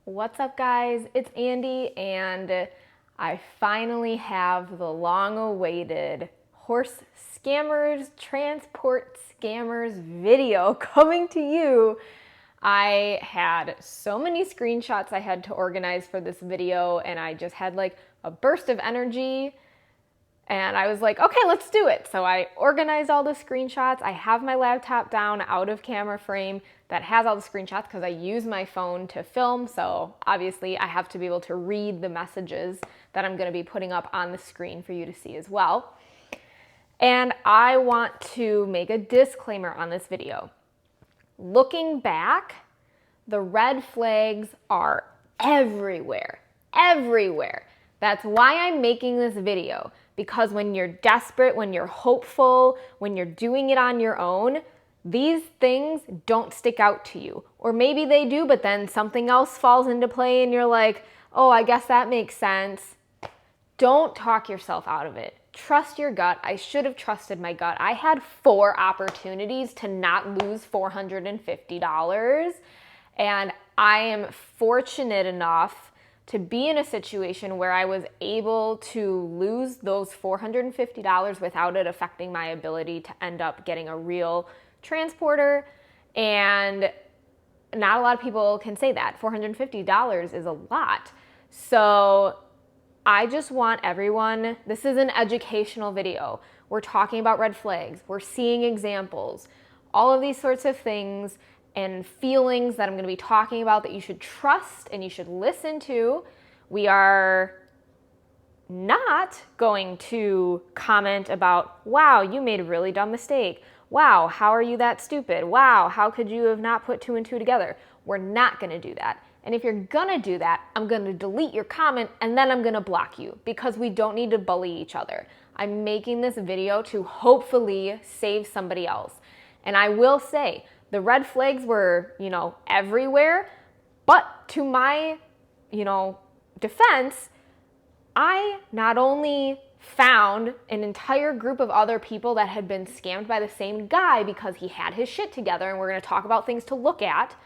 What's up, guys? It's Andy, and I finally have the long-awaited horse scammers, transport scammers video coming to you. I had so many screenshots I had to organize for this video, and I just had like a burst of energy. And I was like, okay, let's do it. So I organized all the screenshots. I have my laptop down out of camera frame that has all the screenshots because I use my phone to film. So obviously I have to be able to read the messages that I'm going to be putting up on the screen for you to see as well. And I want to make a disclaimer on this video. Looking back, the red flags are everywhere, everywhere. That's why I'm making this video, because when you're desperate, when you're hopeful, when you're doing it on your own, these things don't stick out to you. Or maybe they do, but then something else falls into play and you're like, oh, I guess that makes sense. Don't talk yourself out of it. Trust your gut. I should have trusted my gut. I had 4 opportunities to not lose $450, and I am fortunate enough to be in a situation where I was able to lose those $450 without it affecting my ability to end up getting a real transporter. And not a lot of people can say that. $450 is a lot. So I just want everyone, this is an educational video. We're talking about red flags. We're seeing examples. All of these sorts of things and feelings that I'm going to be talking about that you should trust and you should listen to. We are not going to comment about, wow, you made a really dumb mistake. Wow, how are you that stupid? Wow, how could you have not put 2 and 2 together? We're not going to do that. And if you're going to do that, I'm going to delete your comment and then I'm going to block you, because we don't need to bully each other. I'm making this video to hopefully save somebody else. And I will say, the red flags were, everywhere, but to my, defense, I not only found an entire group of other people that had been scammed by the same guy because he had his shit together, and we're going to talk about things to look at,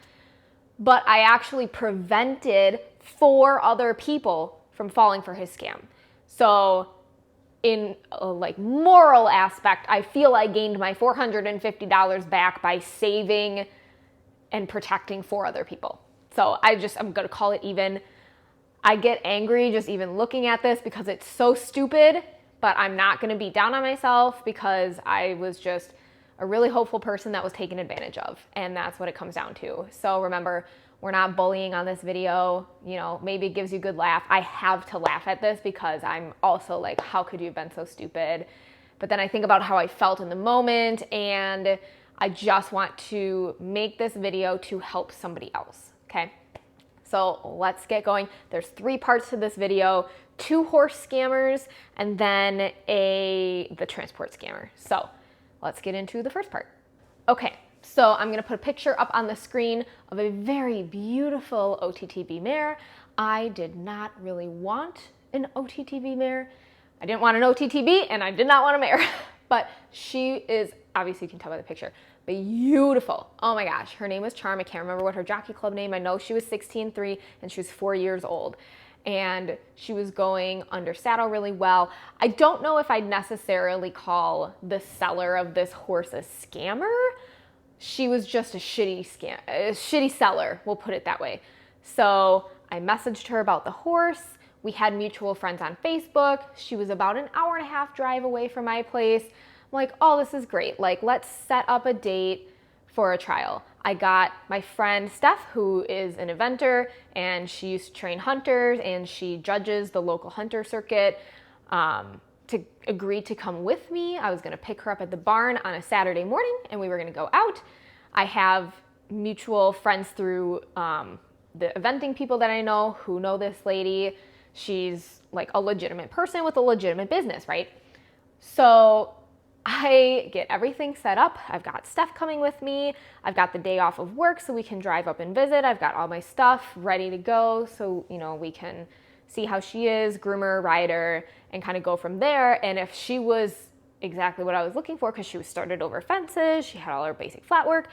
but I actually prevented 4 other people from falling for his scam. So in a moral aspect, I feel I gained my $450 back by saving and protecting 4 other people. So I'm going to call it even. I get angry just even looking at this because it's so stupid, but I'm not going to beat down on myself because I was just a really hopeful person that was taken advantage of. And that's what it comes down to. So remember, we're not bullying on this video. Maybe it gives you a good laugh. I have to laugh at this because I'm also like, how could you have been so stupid? But then I think about how I felt in the moment, and I just want to make this video to help somebody else, okay? So let's get going. There's 3 parts to this video: 2 horse scammers and then the transport scammer. So let's get into the first part. Okay. So I'm going to put a picture up on the screen of a very beautiful OTTB mare. I did not really want an OTTB mare. I didn't want an OTTB and I did not want a mare, but she is, obviously you can tell by the picture, beautiful. Oh my gosh, her name was Charm. I can't remember what her jockey club name. I know she was 16-3 and she was 4 years old. And she was going under saddle really well. I don't know if I'd necessarily call the seller of this horse a scammer. She was just a shitty seller, we'll put it that way. So I messaged her about the horse. We had mutual friends on Facebook. She was about an hour-and-a-half drive away from my place. I'm like, oh, this is great. Let's set up a date for a trial. I got my friend Steph, who is an eventer, and she used to train hunters, and she judges the local hunter circuit, to agree to come with me. I was going to pick her up at the barn on a Saturday morning, and we were going to go out. I have mutual friends through the eventing people that I know who know this lady. She's like a legitimate person with a legitimate business, right? So I get everything set up. I've got Steph coming with me. I've got the day off of work so we can drive up and visit. I've got all my stuff ready to go so, we can see how she is, groom her, ride her, and kind of go from there. And if she was exactly what I was looking for, because she was started over fences, she had all her basic flat work,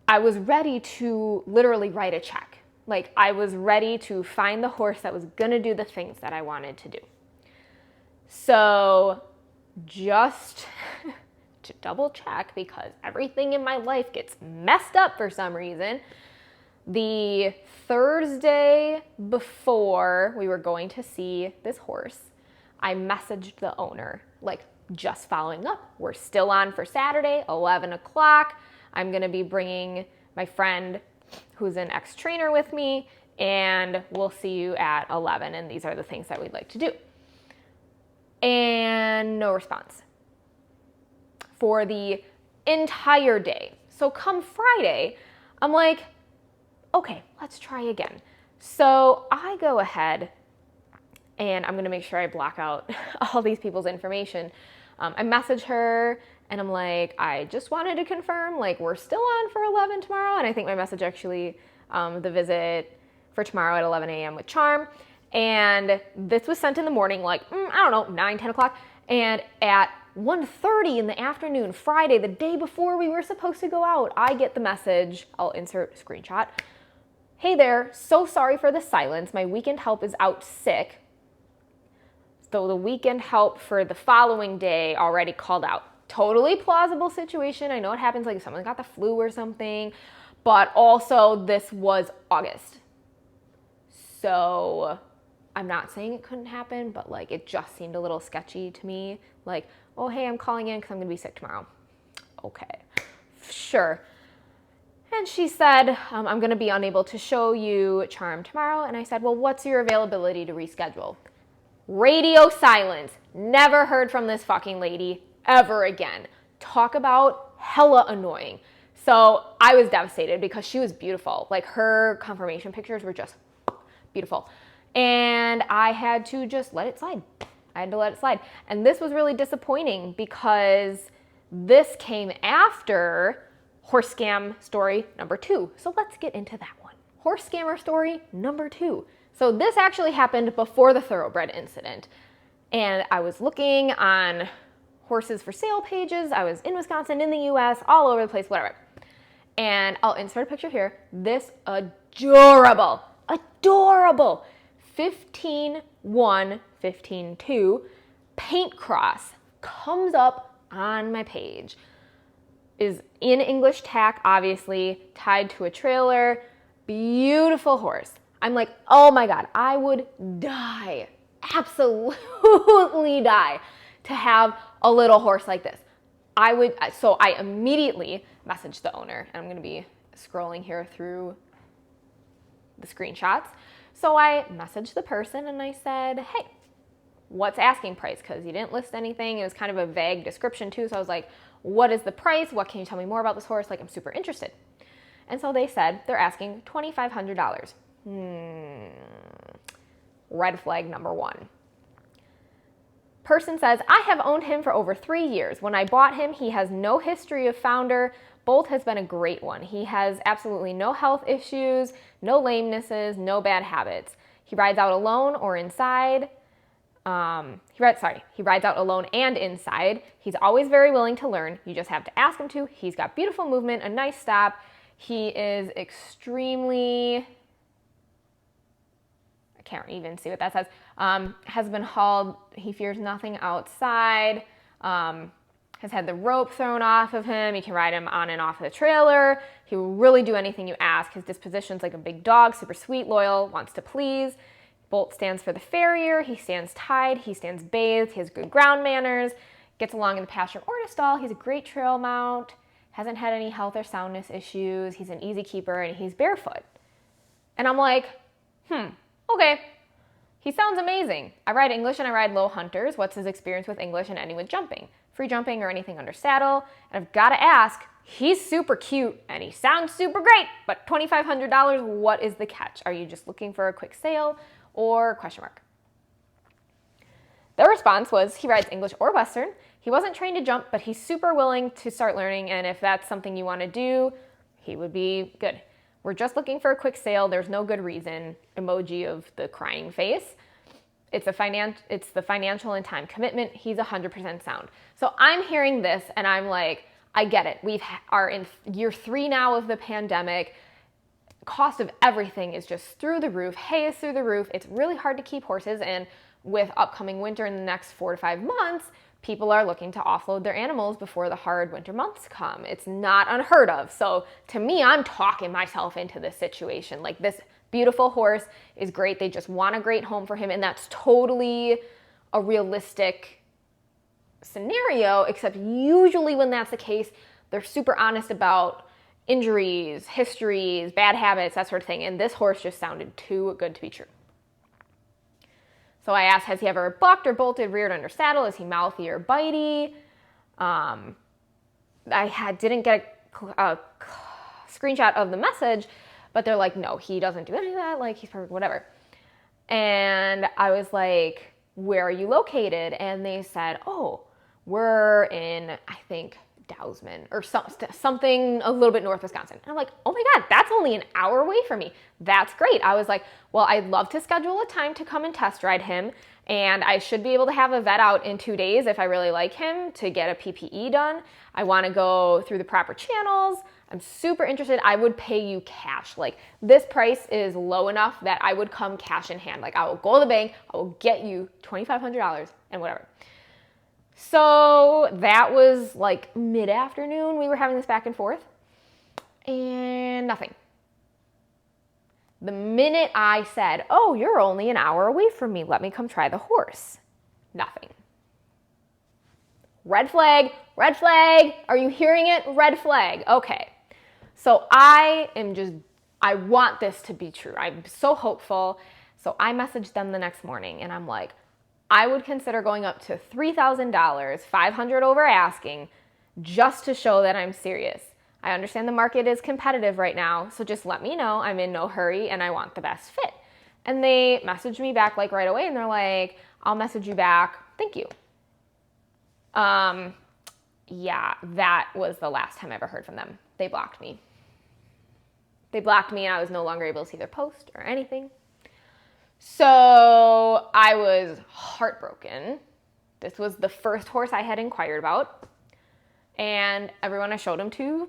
I was ready to literally write a check. Like, I was ready to find the horse that was gonna do the things that I wanted to do. So just to double check, because everything in my life gets messed up for some reason, the Thursday before we were going to see this horse, I messaged the owner, like, just following up. We're still on for Saturday, 11 o'clock. I'm going to be bringing my friend who's an ex-trainer with me, and we'll see you at 11, and these are the things that we'd like to do. And no response for the entire day. So come Friday, I'm like, okay, let's try again. So I go ahead and I'm gonna make sure I block out all these people's information. I message her and I'm like, I just wanted to confirm, like, we're still on for 11 tomorrow. And I think my message actually, the visit for tomorrow at 11 a.m. with Charm. And this was sent in the morning, like, I don't know, 9, 10 o'clock. And at 1:30 in the afternoon, Friday, the day before we were supposed to go out, I get the message, I'll insert a screenshot. Hey there, so sorry for the silence. My weekend help is out sick. So the weekend help for the following day already called out. Totally plausible situation. I know it happens, like if someone got the flu or something, but also this was August. So I'm not saying it couldn't happen, but like it just seemed a little sketchy to me. Like, oh, hey, I'm calling in because I'm going to be sick tomorrow. Okay, sure. And she said, I'm going to be unable to show you Charm tomorrow. And I said, well, what's your availability to reschedule? Radio silence. Never heard from this fucking lady ever again. Talk about hella annoying. So I was devastated because she was beautiful. Like, her confirmation pictures were just beautiful. And I had to just let it slide. I had to let it slide. And this was really disappointing because this came after horse scam story number 2. So let's get into that one. Horse scammer story number 2. So this actually happened before the thoroughbred incident. And I was looking on horses for sale pages. I was in Wisconsin, in the US, all over the place, whatever. And I'll insert a picture here. This adorable 15-1, 15-2 paint cross comes up on my page. Is in English tack, obviously, tied to a trailer. Beautiful horse. I'm like, oh my God, I would die, absolutely die to have a little horse like this. So I immediately messaged the owner, and I'm going to be scrolling here through the screenshots. So I messaged the person and I said, hey, what's asking price? Because you didn't list anything. It was kind of a vague description too. So I was like, what is the price? What can you tell me more about this horse? Like, I'm super interested. And so they said they're asking $2,500. Red flag number 1. Person says, I have owned him for over 3 years. When I bought him, he has no history of founder. Bolt has been a great one. He has absolutely no health issues, no lamenesses, no bad habits. He rides out alone or inside. He rides out alone and inside. He's always very willing to learn. You just have to ask him to. He's got beautiful movement, a nice stop. He is extremely, I can't even see what that says. Has been hauled. He fears nothing outside. Has had the rope thrown off of him. You can ride him on and off of the trailer. He will really do anything you ask. His disposition's like a big dog, super sweet, loyal, wants to please. Bolt stands for the farrier. He stands tied. He stands bathed. He has good ground manners. Gets along in the pasture or in a stall. He's a great trail mount. Hasn't had any health or soundness issues. He's an easy keeper, and he's barefoot. And I'm like, okay. He sounds amazing. I ride English and I ride low hunters. What's his experience with English and any with jumping? Free jumping or anything under saddle? And I've got to ask, he's super cute and he sounds super great, but $2,500, what is the catch? Are you just looking for a quick sale or question mark? Their response was he rides English or Western. He wasn't trained to jump, but he's super willing to start learning, and if that's something you want to do, he would be good. We're just looking for a quick sale. There's no good reason. Emoji of the crying face. It's the financial and time commitment. He's 100% sound. So I'm hearing this and I'm like, I get it. Are in year 3 now of the pandemic. Cost of everything is just through the roof. Hay is through the roof. It's really hard to keep horses. And with upcoming winter in the next 4 to 5 months, people are looking to offload their animals before the hard winter months come. It's not unheard of. So to me, I'm talking myself into this situation. Like, this beautiful horse is great. They just want a great home for him. And that's totally a realistic scenario, except usually when that's the case, they're super honest about injuries, histories, bad habits, that sort of thing. And this horse just sounded too good to be true. So I asked, has he ever bucked or bolted, reared under saddle? Is he mouthy or bitey? Didn't get a screenshot of the message, but they're like, no, he doesn't do any of that. Like, he's perfect, whatever. And I was like, where are you located? And they said, oh, we're in, I think, Dousman or something a little bit north Wisconsin. And I'm like, oh my God, that's only an hour away from me. That's great. I was like, well, I'd love to schedule a time to come and test ride him. And I should be able to have a vet out in 2 days if I really like him to get a PPE done. I want to go through the proper channels. I'm super interested. I would pay you cash. Like, this price is low enough that I would come cash in hand. Like, I will go to the bank. I will get you $2,500 and whatever. So that was like mid-afternoon. We were having this back and forth and nothing. The minute I said, oh, you're only an hour away from me, let me come try the horse. Nothing. Red flag, red flag. Are you hearing it? Red flag. Okay. So I want this to be true. I'm so hopeful. So I messaged them the next morning and I'm like, I would consider going up to $3,000, $500 over asking, just to show that I'm serious. I understand the market is competitive right now, so just let me know. I'm in no hurry and I want the best fit. And they messaged me back like right away and they're like, I'll message you back. Thank you. Yeah, that was the last time I ever heard from them. They blocked me. They blocked me and I was no longer able to see their post or anything. So I was heartbroken. This was the first horse I had inquired about. And everyone I showed him to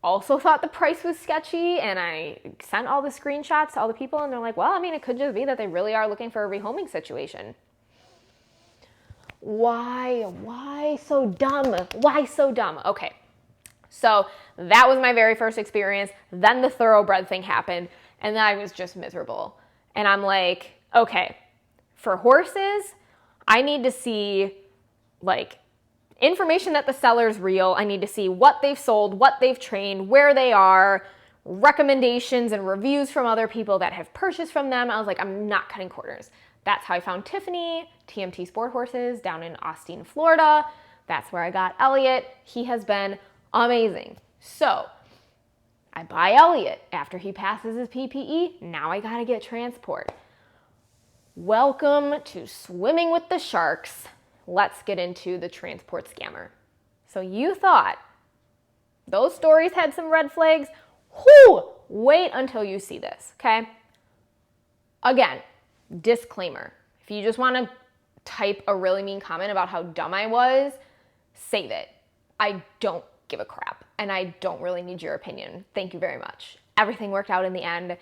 also thought the price was sketchy. And I sent all the screenshots to all the people. And they're like, well, I mean, it could just be that they really are looking for a rehoming situation. Why so dumb? Why so dumb? Okay. So that was my very first experience. Then the thoroughbred thing happened. And then I was just miserable. And I'm like, okay, for horses, I need to see like information that the seller's real. I need to see what they've sold, what they've trained, where they are, recommendations and reviews from other people that have purchased from them. I was like, I'm not cutting corners. That's how I found Tiffany, TMT Sport Horses down in Austin, Florida. That's where I got Elliot. He has been amazing. So I buy Elliot after he passes his PPE. Now I gotta get transport. Welcome to Swimming with the Sharks. Let's get into the transport scammer. So you thought those stories had some red flags? Whew! Wait until you see this, okay? Again, disclaimer. If you just want to type a really mean comment about how dumb I was, save it. I don't give a crap, and I don't really need your opinion. Thank you very much. Everything worked out in the end,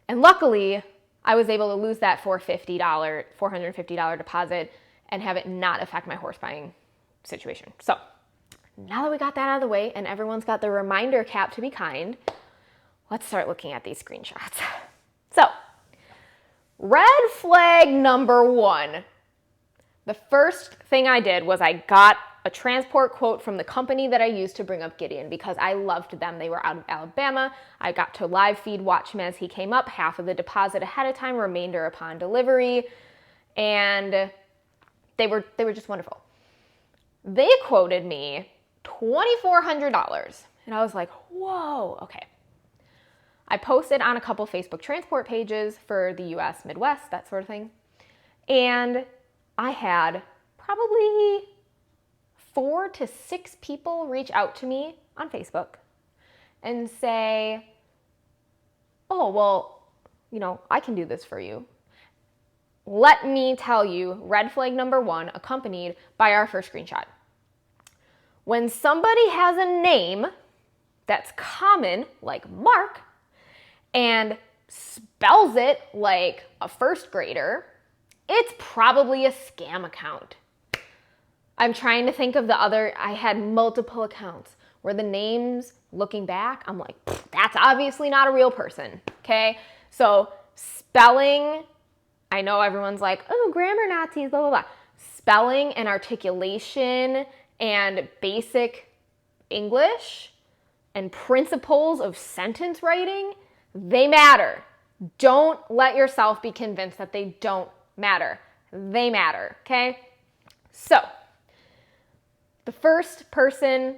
and luckily, I was able to lose that $450 deposit and have it not affect my horse buying situation. So now that we got that out of the way and everyone's got the reminder cap to be kind, let's start looking at these screenshots. So, red flag number 1. The first thing I did was I got a transport quote from the company that I used to bring up Gideon because I loved them. They were out of Alabama. I got to live feed watch him as he came up, half of the deposit ahead of time, remainder upon delivery. And they were just wonderful. They quoted me $2,400. And I was like, whoa, okay. I posted on a couple Facebook transport pages for the US Midwest, that sort of thing. And I had probably 4 to 6 people reach out to me on Facebook and say, oh, well, I can do this for you. Let me tell you, red flag number 1, accompanied by our first screenshot. When somebody has a name that's common, like Mark, and spells it like a first grader, it's probably a scam account. I'm trying to think of I had multiple accounts where the names, looking back, I'm like, that's obviously not a real person, okay? So spelling, I know everyone's like, oh, grammar Nazis, blah, blah, blah. Spelling and articulation and basic English and principles of sentence writing, they matter. Don't let yourself be convinced that they don't matter. They matter, okay? So, the first person,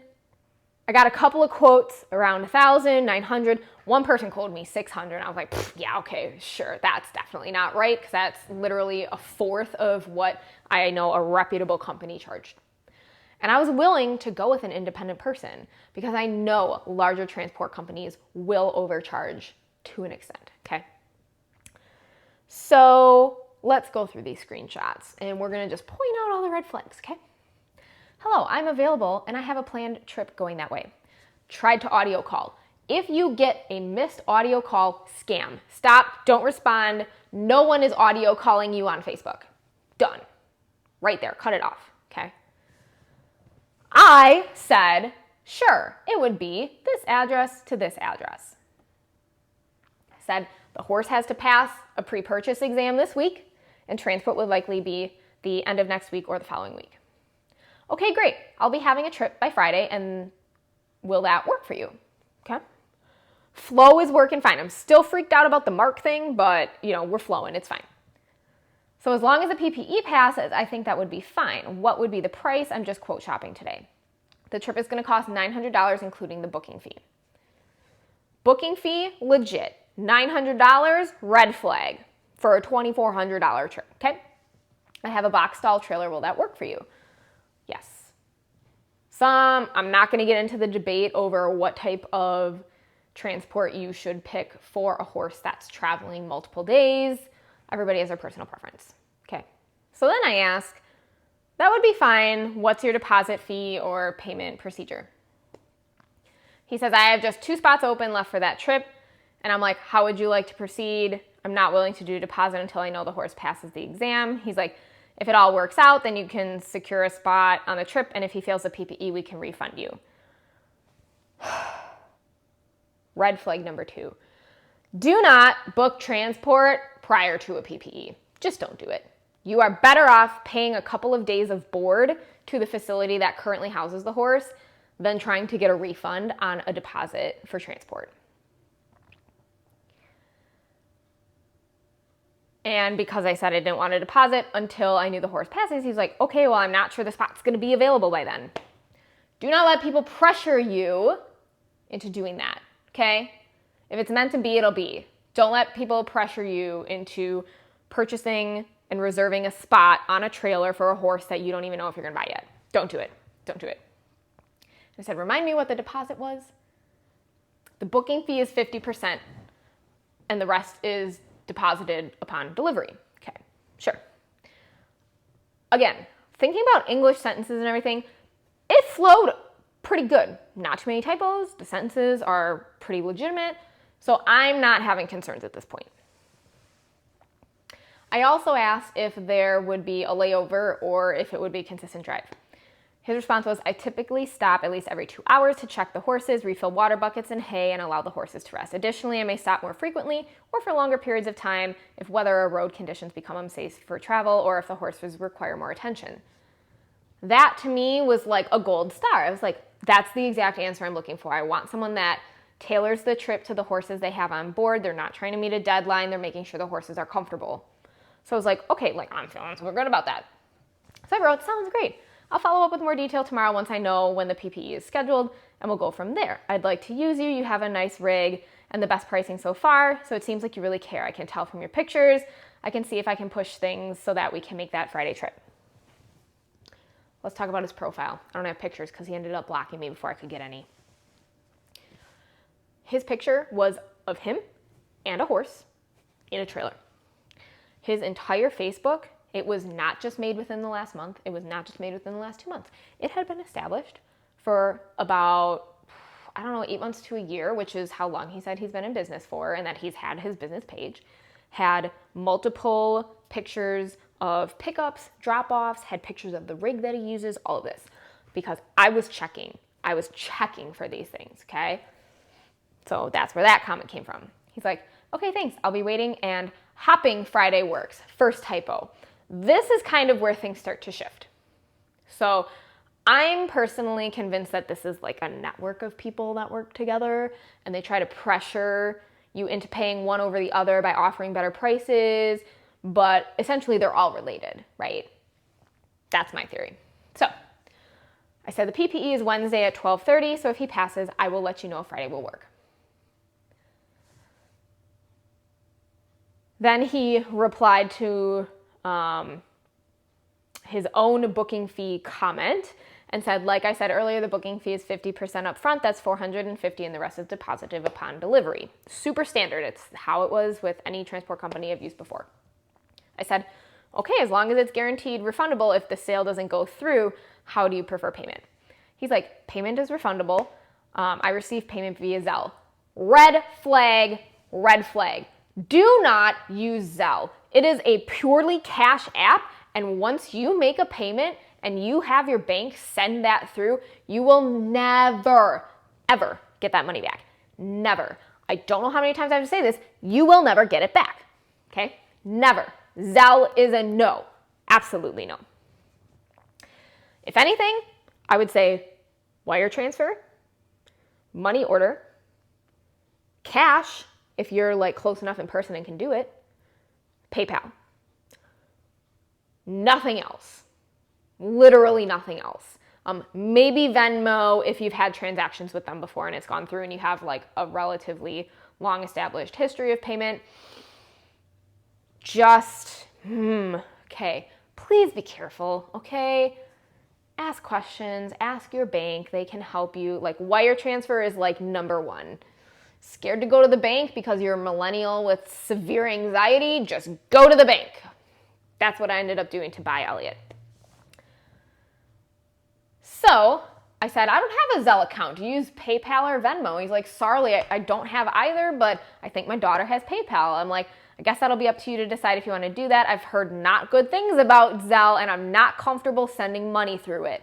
I got a couple of quotes around 1,000, 900. One person quoted me 600. I was like, yeah, okay, sure. That's definitely not right because that's literally a fourth of what I know a reputable company charged. And I was willing to go with an independent person because I know larger transport companies will overcharge to an extent, okay? So let's go through these screenshots and we're gonna just point out all the red flags, okay? Hello, I'm available and I have a planned trip going that way. Tried to audio call. If you get a missed audio call, scam. Stop, don't respond. No one is audio calling you on Facebook. Done. Right there, cut it off, okay? I said, sure, it would be this address to this address. I said, the horse has to pass a pre-purchase exam this week and transport would likely be the end of next week or the following week. Okay, great. I'll be having a trip by Friday, and will that work for you? Okay. Flow is working fine. I'm still freaked out about the Mark thing, but, we're flowing. It's fine. So as long as the PPE passes, I think that would be fine. What would be the price? I'm just quote shopping today. The trip is going to cost $900, including the booking fee. Booking fee, legit. $900, red flag for a $2,400 trip, okay? I have a box stall trailer. Will that work for you? Yes. I'm not going to get into the debate over what type of transport you should pick for a horse that's traveling multiple days. Everybody has their personal preference. Okay. So then I ask, that would be fine. What's your deposit fee or payment procedure? He says, I have just 2 spots open left for that trip. And I'm like, how would you like to proceed? I'm not willing to do deposit until I know the horse passes the exam. He's like, if it all works out, then you can secure a spot on the trip, and if he fails the PPE, we can refund you. Red flag number 2. Do not book transport prior to a PPE. Just don't do it. You are better off paying a couple of days of board to the facility that currently houses the horse than trying to get a refund on a deposit for transport. And because I said I didn't want to deposit until I knew the horse passes, he's like, okay, well, I'm not sure the spot's going to be available by then. Do not let people pressure you into doing that, okay? If it's meant to be, it'll be. Don't let people pressure you into purchasing and reserving a spot on a trailer for a horse that you don't even know if you're going to buy yet. Don't do it. Don't do it. I said, remind me what the deposit was. The booking fee is 50%, and the rest is deposited upon delivery. Okay, sure. Again, thinking about English sentences and everything, it flowed pretty good. Not too many typos. The sentences are pretty legitimate. So I'm not having concerns at this point. I also asked if there would be a layover or if it would be a consistent drive. His response was, I typically stop at least every 2 hours to check the horses, refill water buckets and hay, and allow the horses to rest. Additionally, I may stop more frequently or for longer periods of time if weather or road conditions become unsafe for travel or if the horses require more attention. That to me was like a gold star. I was like, that's the exact answer I'm looking for. I want someone that tailors the trip to the horses they have on board. They're not trying to meet a deadline. They're making sure the horses are comfortable. So I was like, okay, I'm feeling super good about that. So I wrote, sounds great. I'll follow up with more detail tomorrow once I know when the PPE is scheduled, and we'll go from there. I'd like to use you. You have a nice rig and the best pricing so far, so it seems like you really care. I can tell from your pictures. I can see if I can push things so that we can make that Friday trip. Let's talk about his profile. I don't have pictures because he ended up blocking me before I could get any. His picture was of him and a horse in a trailer. His entire Facebook, it was not just made within the last month. It was not just made within the last 2 months. It had been established for about, I don't know, 8 months to a year, which is how long he said he's been in business for, and that he's had his business page, had multiple pictures of pickups, drop-offs, had pictures of the rig that he uses, all of this, because I was checking for these things, okay? So that's where that comment came from. He's like, okay, thanks, I'll be waiting, and hopping Friday works. First typo. This is kind of where things start to shift. So I'm personally convinced that this is like a network of people that work together, and they try to pressure you into paying one over the other by offering better prices, but essentially they're all related, right? That's my theory. So I said the PPE is Wednesday at 12:30, so if he passes, I will let you know if Friday will work. Then he replied to his own booking fee comment and said, like I said earlier, the booking fee is 50% up front. That's $450, and the rest is deposited upon delivery. Super standard. It's how it was with any transport company I've used before. I said, okay, as long as it's guaranteed refundable if the sale doesn't go through, how do you prefer payment? He's like, payment is refundable. I receive payment via Zelle. Red flag, red flag. Do not use Zelle. It is a purely cash app, and once you make a payment and you have your bank send that through, you will never, ever get that money back. Never. I don't know how many times I have to say this. You will never get it back. Okay? Never. Zelle is a no. Absolutely no. If anything, I would say wire transfer, money order, cash, if you're like close enough in person and can do it, PayPal. Nothing else. Literally nothing else. Maybe Venmo if you've had transactions with them before and it's gone through and you have like a relatively long established history of payment. Just, okay, please be careful, okay? Ask questions, ask your bank, they can help you. Like wire transfer is like number one. Scared to go to the bank because you're a millennial with severe anxiety? Just go to the bank. That's what I ended up doing to buy Elliot. So I said, I don't have a Zelle account. Do you use PayPal or Venmo? He's like, sorry, I don't have either, but I think my daughter has PayPal. I'm like, I guess that'll be up to you to decide if you want to do that. I've heard not good things about Zelle, and I'm not comfortable sending money through it.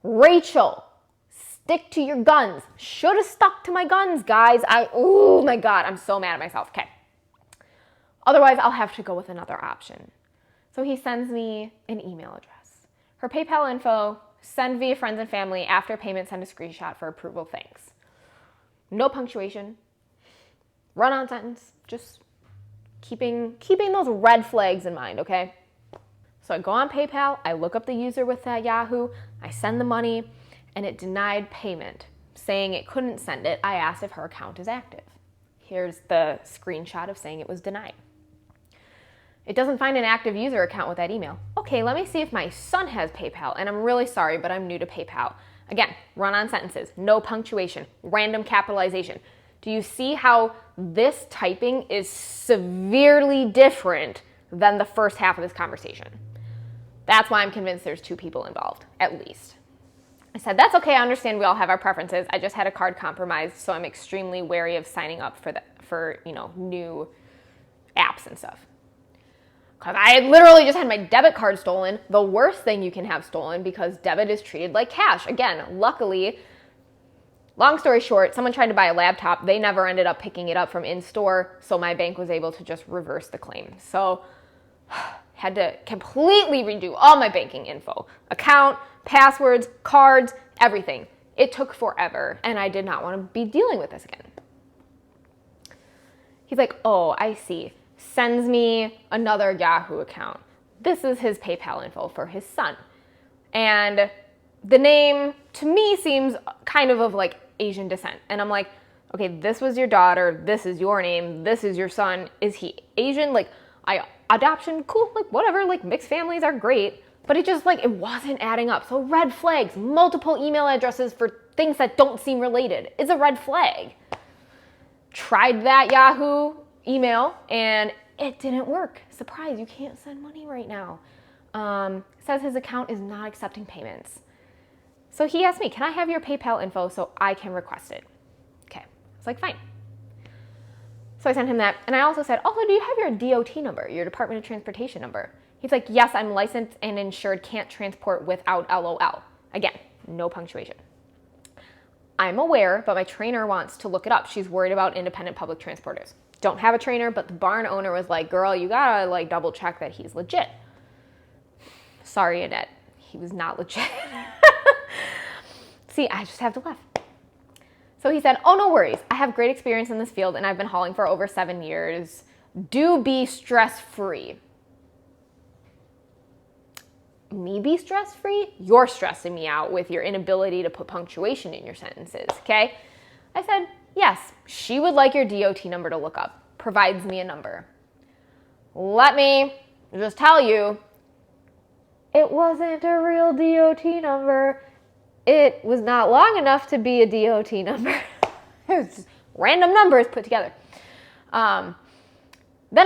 Rachel, stick to your guns. Should have stuck to my guns, guys. Oh my God, I'm so mad at myself. Okay. Otherwise, I'll have to go with another option. So he sends me an email address. Her PayPal info, send via friends and family. After payment, send a screenshot for approval. Thanks. No punctuation. Run-on sentence. Just keeping those red flags in mind, okay? So I go on PayPal, I look up the user with that Yahoo, I send the money, and it denied payment, saying it couldn't send it. I asked if her account is active. Here's the screenshot of saying it was denied. It doesn't find an active user account with that email. Okay, let me see if my son has PayPal, and I'm really sorry, but I'm new to PayPal. Again, run-on sentences, no punctuation, random capitalization. Do you see how this typing is severely different than the first half of this conversation? That's why I'm convinced there's two people involved, at least. I said, that's okay, I understand we all have our preferences. I just had a card compromised, so I'm extremely wary of signing up for new apps and stuff. Because I had literally just had my debit card stolen, the worst thing you can have stolen because debit is treated like cash. Again, luckily, long story short, someone tried to buy a laptop. They never ended up picking it up from in-store, so my bank was able to just reverse the claim. So had to completely redo all my banking info. Account, passwords, cards, everything. It took forever, and I did not want to be dealing with this again. He's like, oh, I see. Sends me another Yahoo account. This is his PayPal info for his son. And the name, to me, seems kind of like Asian descent. And I'm like, okay, this was your daughter, this is your name, this is your son. Is he Asian? Like, adoption, cool, like whatever, like mixed families are great. But it just it wasn't adding up. So red flags, multiple email addresses for things that don't seem related. It's a red flag. Tried that Yahoo email and it didn't work. Surprise, you can't send money right now. Says his account is not accepting payments. So he asked me, can I have your PayPal info so I can request it? Okay. I was like, fine. So I sent him that. And I also said, also, do you have your DOT number, your Department of Transportation number? He's like, yes, I'm licensed and insured, can't transport without LOL. Again, no punctuation. I'm aware, but my trainer wants to look it up. She's worried about independent public transporters. Don't have a trainer, but the barn owner was like, girl, you gotta like double check that he's legit. Sorry, Annette. He was not legit. See, I just have to laugh. So he said, oh, no worries. I have great experience in this field and I've been hauling for over 7 years. Do be stress-free. Me be stress-free? You're stressing me out with your inability to put punctuation in your sentences, okay? I said, yes, she would like your DOT number to look up. Provides me a number. Let me just tell you, it wasn't a real DOT number. It was not long enough to be a DOT number. It was just random numbers put together. Then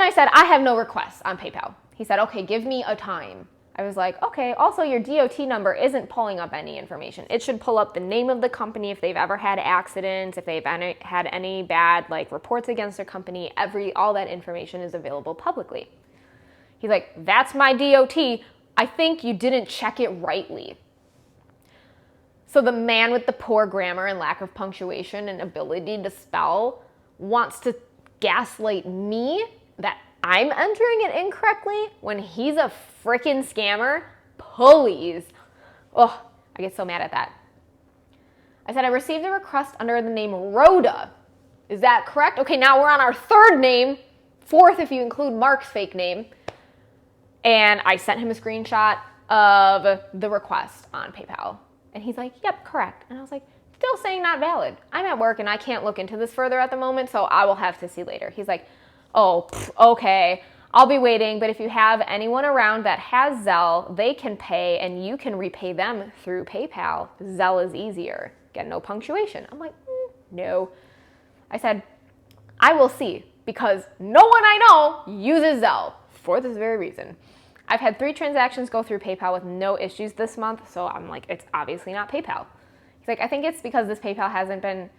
I said, I have no requests on PayPal. He said, okay, give me a time. I was like, okay, also your DOT number isn't pulling up any information. It should pull up the name of the company, if they've ever had accidents, if they've had any bad like reports against their company, all that information is available publicly. He's like, that's my DOT. I think you didn't check it rightly. So the man with the poor grammar and lack of punctuation and ability to spell wants to gaslight me that I'm entering it incorrectly when he's a freaking scammer? Please. Oh, I get so mad at that. I said, I received a request under the name Rhoda. Is that correct? Okay, now we're on our third name, fourth if you include Mark's fake name. And I sent him a screenshot of the request on PayPal. And he's like, yep, correct. And I was like, still saying not valid. I'm at work and I can't look into this further at the moment, so I will have to see later. He's like, oh, okay, I'll be waiting, but if you have anyone around that has Zelle, they can pay and you can repay them through PayPal. Zelle is easier. Get no punctuation. I'm like, no. I said, I will see, because no one I know uses Zelle for this very reason. I've had 3 transactions go through PayPal with no issues this month, so I'm like, it's obviously not PayPal. He's like, I think it's because this PayPal hasn't been,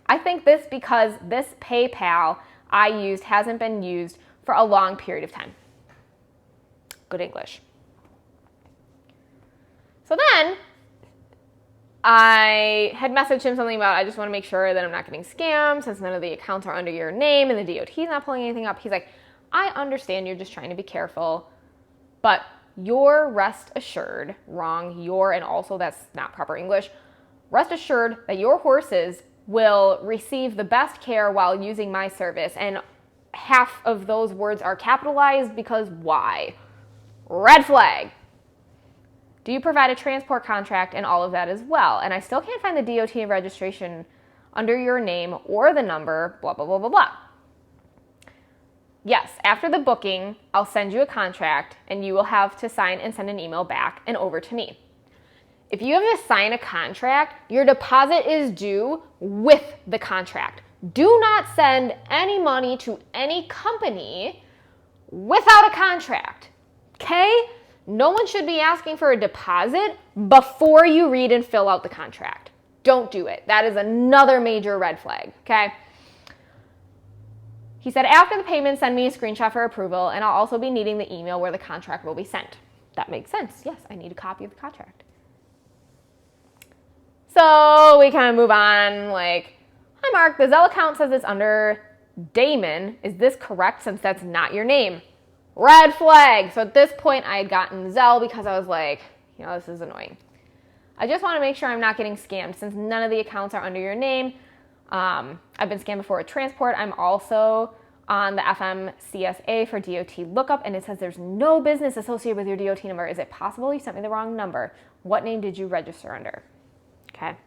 I think this because this PayPal I used hasn't been used for a long period of time. Good English. So then I had messaged him something about, I just want to make sure that I'm not getting scammed since none of the accounts are under your name and the DOT's not pulling anything up. He's like, I understand you're just trying to be careful, but you're rest assured, and also that's not proper English, rest assured that your horses will receive the best care while using my service. And half of those words are capitalized because why? Red flag. Do you provide a transport contract and all of that as well? And I still can't find the DOT registration under your name or the number, blah, blah, blah, blah, blah. Yes, after the booking, I'll send you a contract and you will have to sign and send an email back and over to me. If you have to sign a contract, your deposit is due with the contract. Do not send any money to any company without a contract, okay? No one should be asking for a deposit before you read and fill out the contract. Don't do it. That is another major red flag, okay? He said, after the payment, send me a screenshot for approval, and I'll also be needing the email where the contract will be sent. That makes sense. Yes, I need a copy of the contract. So we kind of move on, like, hi, Mark, the Zelle account says it's under Damon. Is this correct since that's not your name? Red flag. So at this point, I had gotten Zelle because I was like, this is annoying. I just want to make sure I'm not getting scammed since none of the accounts are under your name. I've been scammed before with transport. I'm also on the FMCSA for DOT lookup, and it says there's no business associated with your DOT number. Is it possible you sent me the wrong number? What name did you register under? Okay.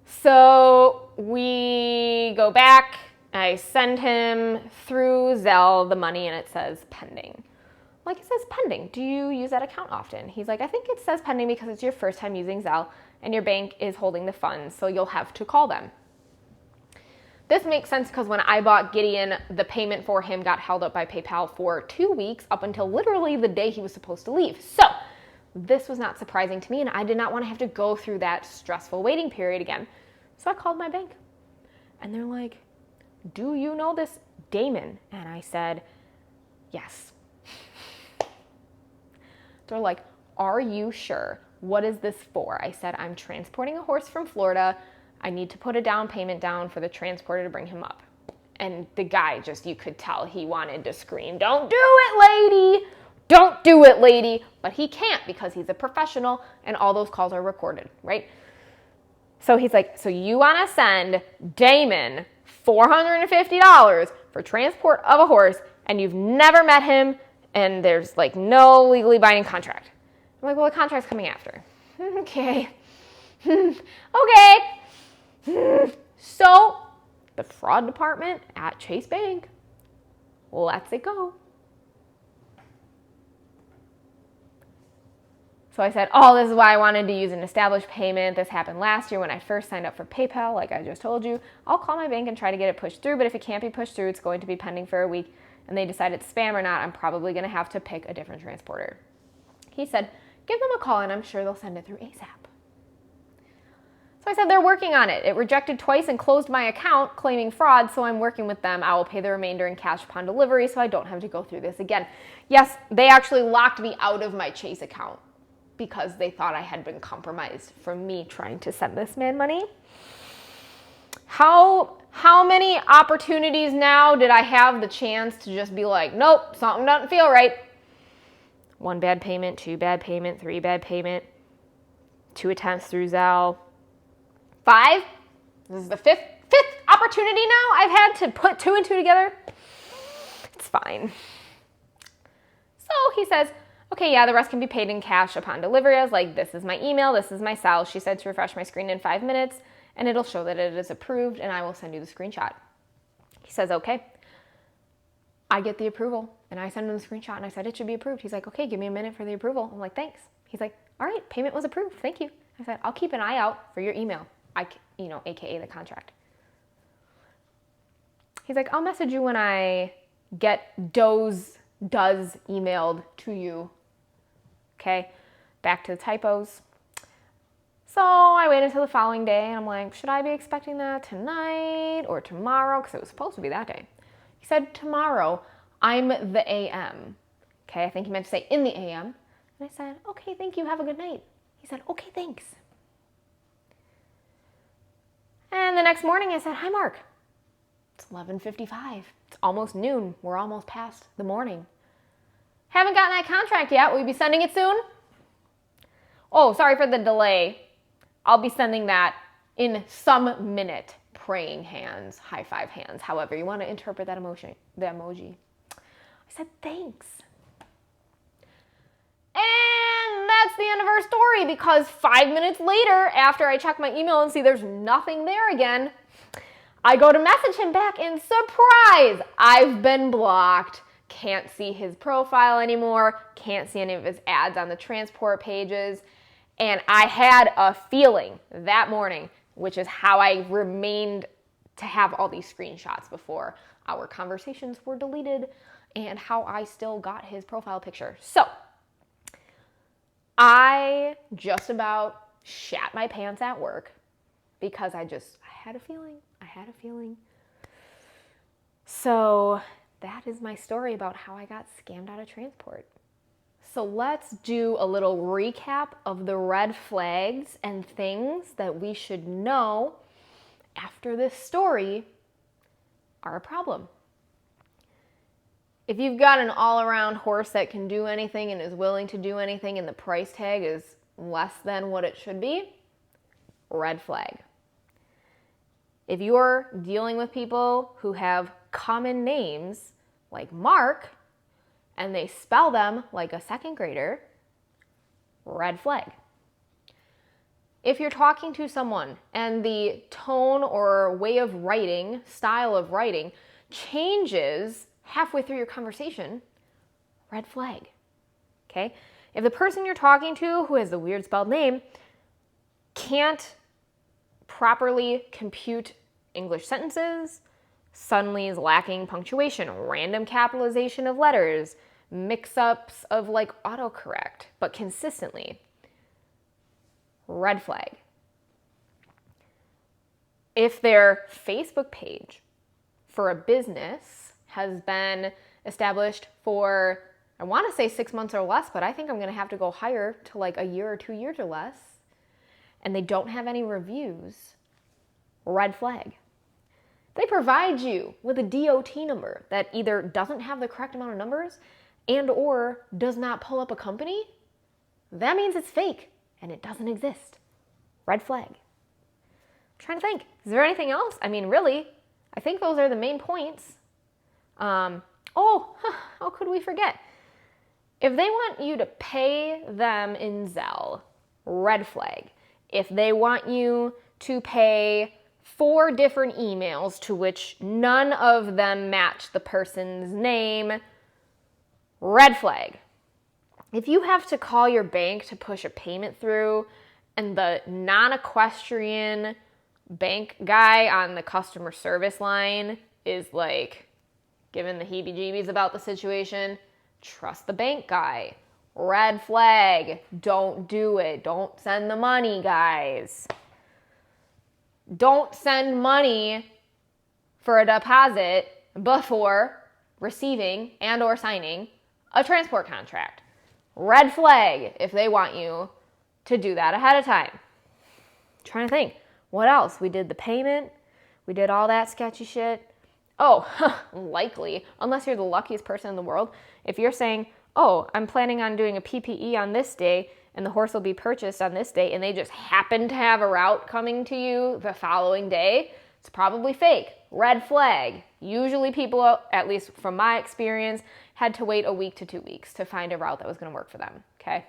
So we go back. I send him through Zelle the money, and it says pending. Like, it says pending. Do you use that account often? He's like, I think it says pending because it's your first time using Zelle and your bank is holding the funds, so you'll have to call them. This makes sense because when I bought Gideon, the payment for him got held up by PayPal for 2 weeks up until literally the day he was supposed to leave. So this was not surprising to me, and I did not want to have to go through that stressful waiting period again. So I called my bank, and they're like, do you know this Damon? And I said, yes. They're like, are you sure? What is this for? I said, I'm transporting a horse from Florida. I need to put a down payment down for the transporter to bring him up. And the guy just, you could tell he wanted to scream, don't do it, lady! Don't do it, lady! But he can't because he's a professional and all those calls are recorded, right? So he's like, so you want to send Damon $450 for transport of a horse and you've never met him and there's like no legally binding contract. I'm like, well, the contract's coming after. Okay. Okay. So the fraud department at Chase Bank lets it go. So I said, oh, this is why I wanted to use an established payment. This happened last year when I first signed up for PayPal, like I just told you. I'll call my bank and try to get it pushed through, but if it can't be pushed through, it's going to be pending for a week, and they decide it's spam or not, I'm probably going to have to pick a different transporter. He said, give them a call, and I'm sure they'll send it through ASAP. So I said, they're working on it. It rejected twice and closed my account, claiming fraud, so I'm working with them. I will pay the remainder in cash upon delivery, so I don't have to go through this again. Yes, they actually locked me out of my Chase account because they thought I had been compromised from me trying to send this man money. How many opportunities now did I have the chance to just be like, nope, something doesn't feel right? 1 bad payment, 2 bad payment, 3 bad payment, 2 attempts through Zelle. 5? This is the fifth opportunity now I've had to put 2 and 2 together. It's fine. So he says, okay, yeah, the rest can be paid in cash upon delivery. I was like, this is my email, this is my cell. She said to refresh my screen in 5 minutes, and it'll show that it is approved, and I will send you the screenshot. He says, okay. I get the approval, and I send him the screenshot, and I said, it should be approved. He's like, okay, give me a minute for the approval. I'm like, thanks. He's like, all right, payment was approved. Thank you. I said, I'll keep an eye out for your email. AKA the contract. He's like, I'll message you when I get does emailed to you. Okay, back to the typos. So I waited until the following day and I'm like, should I be expecting that tonight or tomorrow? Because it was supposed to be that day. He said, tomorrow. I'm the AM. Okay, I think he meant to say in the AM. And I said, okay, thank you. Have a good night. He said, okay, thanks. And the next morning I said, hi, Mark. It's 11:55. It's almost noon. We're almost past the morning. Haven't gotten that contract yet. Will you be sending it soon? Oh, sorry for the delay. I'll be sending that in some minute. Praying hands, high five hands, however you want to interpret that emoji. The emoji. I said, thanks. And that's the end of our story because 5 minutes later, after I check my email and see there's nothing there again, I go to message him back and surprise, I've been blocked. Can't see his profile anymore. Can't see any of his ads on the transport pages. And I had a feeling that morning, which is how I remained to have all these screenshots before our conversations were deleted and how I still got his profile picture. So I just about shat my pants at work because I had a feeling. So that is my story about how I got scammed out of transport. So let's do a little recap of the red flags and things that we should know after this story are a problem. If you've got an all-around horse that can do anything and is willing to do anything and the price tag is less than what it should be, red flag. If you're dealing with people who have common names like Mark and they spell them like a second grader, red flag. If you're talking to someone and the tone or way of writing, style of writing, changes halfway through your conversation, red flag. Okay? If the person you're talking to who has the weird spelled name can't properly compute English sentences, suddenly is lacking punctuation, random capitalization of letters, mix-ups of like autocorrect, but consistently. Red flag. If their Facebook page for a business has been established for, I want to say 6 months or less, but I think I'm going to have to go higher to like a year or 2 years or less, and they don't have any reviews, red flag. They provide you with a DOT number that either doesn't have the correct amount of numbers and or does not pull up a company, that means it's fake and it doesn't exist. Red flag. I'm trying to think, is there anything else? I mean, really, I think those are the main points. How could we forget? If they want you to pay them in Zelle, red flag. If they want you to pay 4 different emails to which none of them match the person's name, red flag. If you have to call your bank to push a payment through and the non-equestrian bank guy on the customer service line is like giving the heebie-jeebies about the situation, trust the bank guy. Red flag. Don't do it. Don't send the money, guys. Don't send money for a deposit before receiving and or signing a transport contract. Red flag if they want you to do that ahead of time. I'm trying to think. What else? We did the payment. We did all that sketchy shit. Likely, unless you're the luckiest person in the world, if you're saying, I'm planning on doing a PPE on this day and the horse will be purchased on this day and they just happen to have a route coming to you the following day, it's probably fake. Red flag. Usually people, at least from my experience, had to wait a week to 2 weeks to find a route that was going to work for them, okay?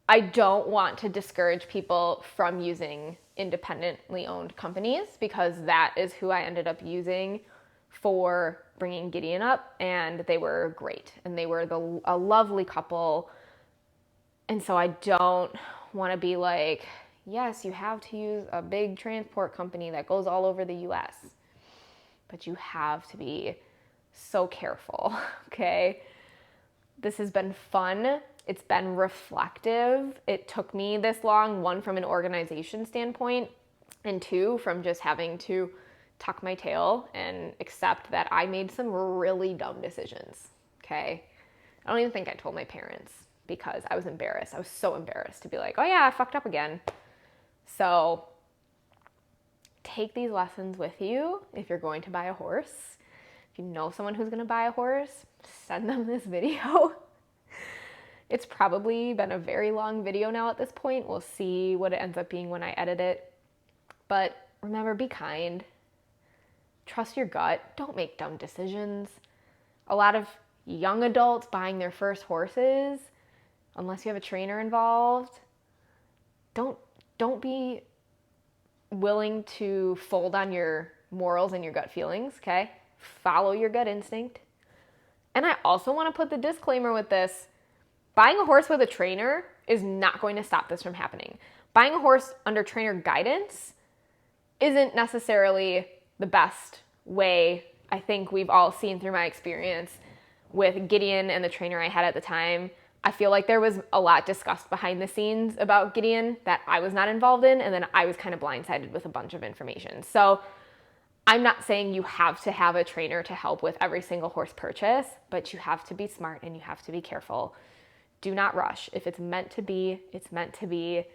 I don't want to discourage people from using independently owned companies because that is who I ended up using for bringing Gideon up, and they were great, and they were a lovely couple. And so I don't want to be like, yes, you have to use a big transport company that goes all over the US, but you have to be so careful, okay? This has been fun. It's been reflective. It took me this long, 1, from an organization standpoint, and 2, from just having to tuck my tail and accept that I made some really dumb decisions, okay? I don't even think I told my parents because I was embarrassed. I was so embarrassed to be like, oh yeah, I fucked up again. So take these lessons with you if you're going to buy a horse. If you know someone who's going to buy a horse, send them this video. It's probably been a very long video now at this point. We'll see what it ends up being when I edit it. But remember, be kind. Trust your gut. Don't make dumb decisions. A lot of young adults buying their first horses, unless you have a trainer involved, don't be willing to fold on your morals and your gut feelings, okay? Follow your gut instinct. And I also want to put the disclaimer with this. Buying a horse with a trainer is not going to stop this from happening. Buying a horse under trainer guidance isn't necessarily the best way. I think we've all seen through my experience with Gideon and the trainer I had at the time. I feel like there was a lot discussed behind the scenes about Gideon that I was not involved in, and then I was kind of blindsided with a bunch of information. So I'm not saying you have to have a trainer to help with every single horse purchase, but you have to be smart and you have to be careful. Do not rush. If it's meant to be, it's meant to be.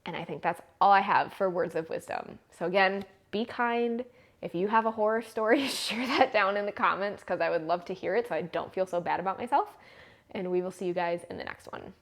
And I think that's all I have for words of wisdom. So again, be kind. If you have a horror story, share that down in the comments because I would love to hear it so I don't feel so bad about myself. And we will see you guys in the next one.